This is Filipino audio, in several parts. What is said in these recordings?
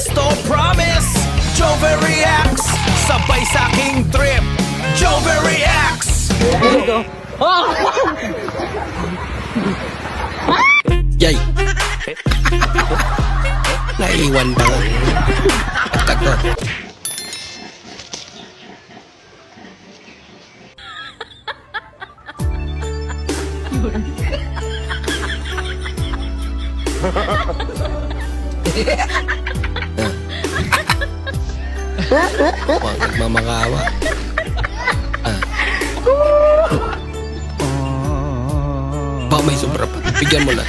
Esto promise, Jover reacts. Sabay sa aking trip, Jover reacts. Yay! Naiwan pa nga. Tago. Huwag nagmamakawa. Baka may sobra pa. Bigyan mo na.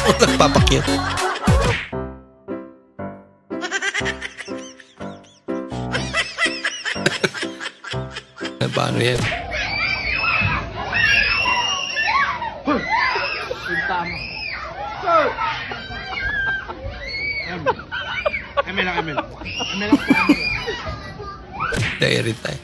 Huwag nagpapakyat. Paano yan? ML. Diary tayo.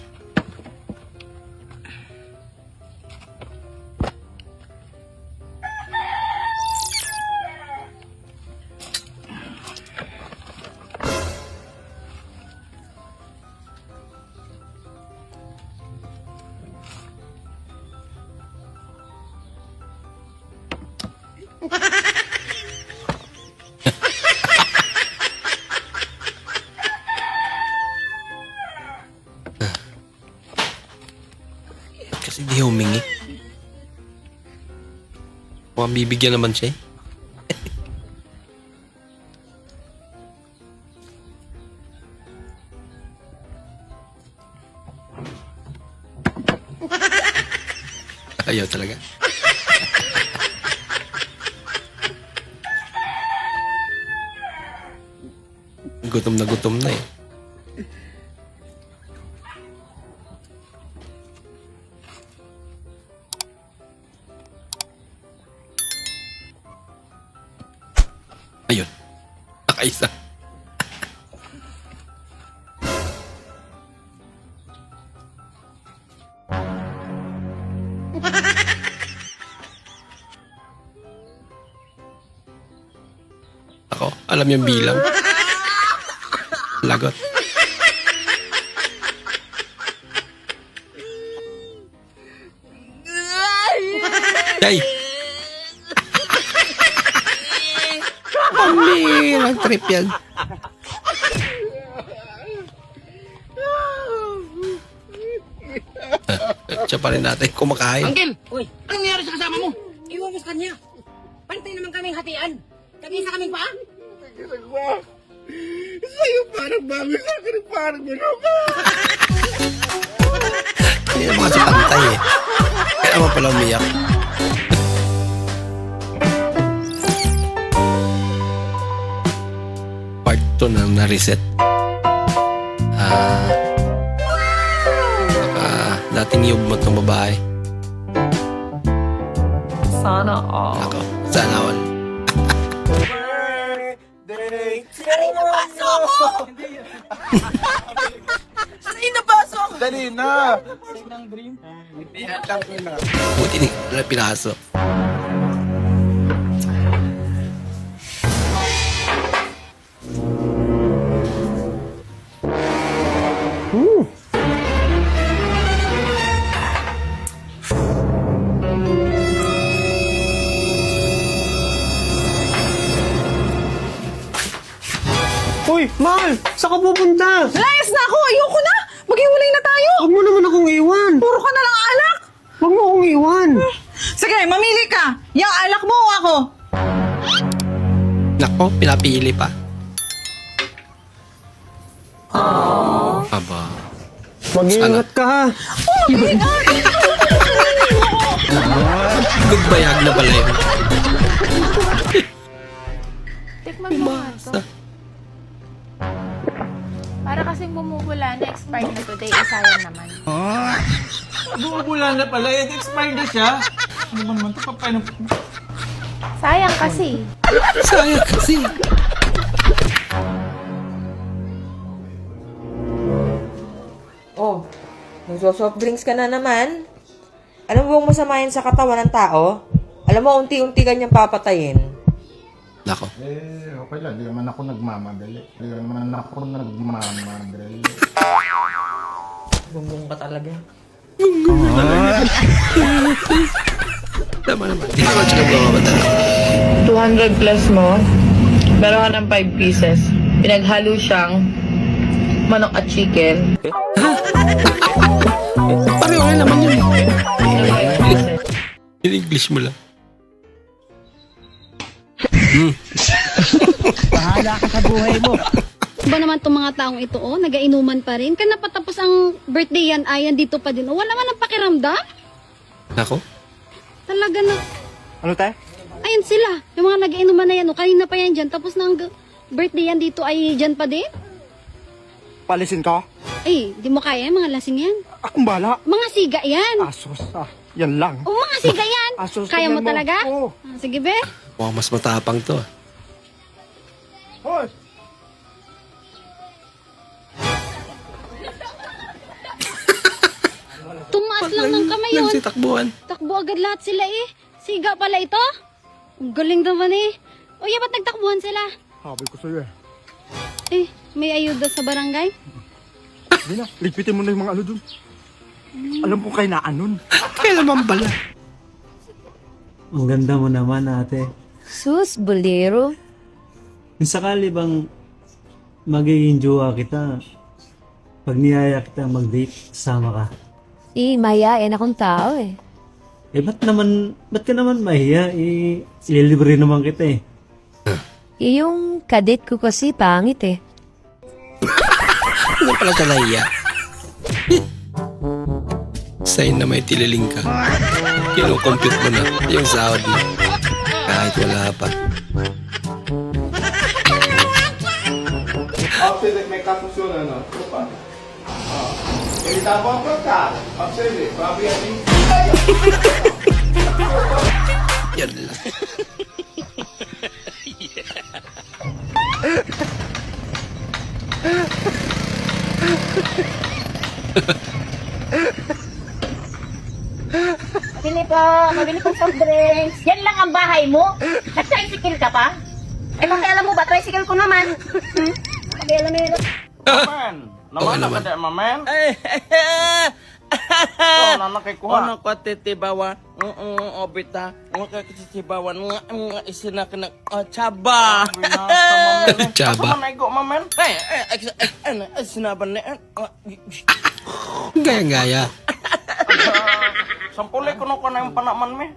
Kasi di humingi. Mukhang bibigyan naman siya. Ayaw talaga. Gutom na eh. Ayun. Nakaisa. Ako, alam yung bilang. Lagot. Yay! Ang trip yan. Siya pa rin natin kumakain. Uncle! Uy! Anong nangyari sa kasama mo? Iwan mo sa kanya. Pantay naman kaming hatian. Kami sa kaming paa. Sa'yo parang bago sa akin, parang gano'n ka. Hindi naman kasi pantay eh. Kaya naman pala umiyak. Part 2 na na-reset. Baka dating yugmot ng babae. Sana all. Ako, sana all. Dali na! Buti ni pinaso. Uy, mahal! Saan ka pupunta? Layas na ako! Ayoko na! Maghiwalay na tayo! Huwag mo naman akong iwan. Puro ka na lang alak! Huwag mo akong iwan. Sige, mamili ka! Yang alak mo o ako? Nako, pinapili pa. Aba. Mag-iingat ka ha. Oh my God! Gugbayag na pala yun. Tikman mo nga to. Para kasing bumubula na expired na today, sayang naman. Bumubula na pala, expired na siya. Ano ba naman ito? Papain ng... Sayang kasi. Sayang kasi. Oh, nagsosoft drinks ka na naman. Alam mo bang masama yan sa katawan ng tao? Alam Alam mo, unti-unti kanyang papatayin. Nako. Okay lang. Di naman ako nagmamadali. Bumbong ka talaga. Tama naman. Hindi naman siya nagmamadali. 200 plus mo, meron ka ng 5 pieces. Pinaghalo siyang manok at chicken. Pareho nga naman yun. Ng 5 pieces. In-English mo lang. Ba naman itong mga taong ito, oh, nagainuman pa rin. Kan napatapos ang birthday yan, ayan dito pa din. Oh, wala nga ng pakiramdam. Nako. Talaga na. Ano tayo? Ayan sila. Yung mga nagainuman na yan, oh, kanina pa yan dyan. Tapos na ang birthday yan dito ay dyan pa din. Palisin ka? Eh, di mo kaya yan, mga lasing yan. Akong bala. Mga siga yan. Asos, yan lang. Oh, mga siga yan. Asos, Kaya mo tingnan mo. talaga? Oo. Ah, sige, be. Mukhang mas matapang to. Hoy! Tumaas lang ng kamay yun. Nagsitakbuhan. Takbo agad lahat sila eh. Siga pala ito. Ang galing naman eh. O, ba't nagtakbuhan sila? Sabi ko sa'yo eh. Eh, may ayuda sa barangay? Hindi na, lipitin mo na yung mga ano dun. Alam ko kay naan nun. Kailan man pala? Ang ganda mo naman, ate. Sus, bolero. Kung sakali bang magiging jowa kita, pag niyaya kita mag-date, sama ka. Mayayain akong tao eh. Eh, ba't ka naman mahiya? Ililibre naman kita eh. Yung kadit ko kasi pangit eh. Ano pala ka nahiya? Sign na may tililing ka. Kino-compute mo na yung sahod mo. Kahit wala pa. After may kapusunan, no? Trupa. Ele tava pra cá. Pra você ver. Pra abrir ali. Yan lang. Pili po, mabili pong soft drinks. Yan lang ang bahay mo? Nag-tricycle ka pa? Eh, pakialam mo ba? Tricycle ko naman. Pakialam mo yun. Okay naman. Mamen. Ono ko titibawa. Obita. Ono ko titibawa. Isinak na chaba. Chaba. Asa man naigo, mamen? Sinaban na. Gaya-gaya. Sampulay ko na yung panaman me.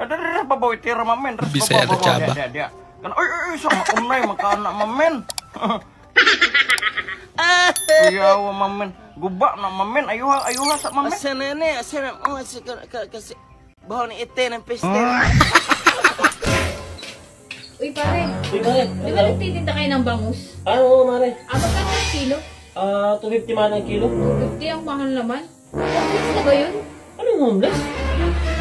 Ada babawi tira mamen. Bisaya na chaba. Kan oy sama unay makana mamen. Kuyawa mamen. Guba na mamen. Ayuha sa mamen. Asa nene, kasi baho ni ite ng piste. Uy, pare. Di ba nagtitinda kayo ng bangus? Oo, mare. Ano ka ng kilo? 250 man ang kilo. 250 ang mahal naman. Homeless na ba yun? Anong homeless?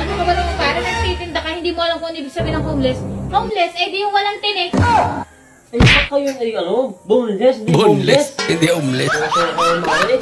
Ano ka ba naman pare? Nagtitinda ka, hindi mo alam kung ano ibig sabihin ng homeless. Homeless, eh di yung walang tinik. Ay, baka yun ay boneless, Boneless. Hindi omeless. Mare.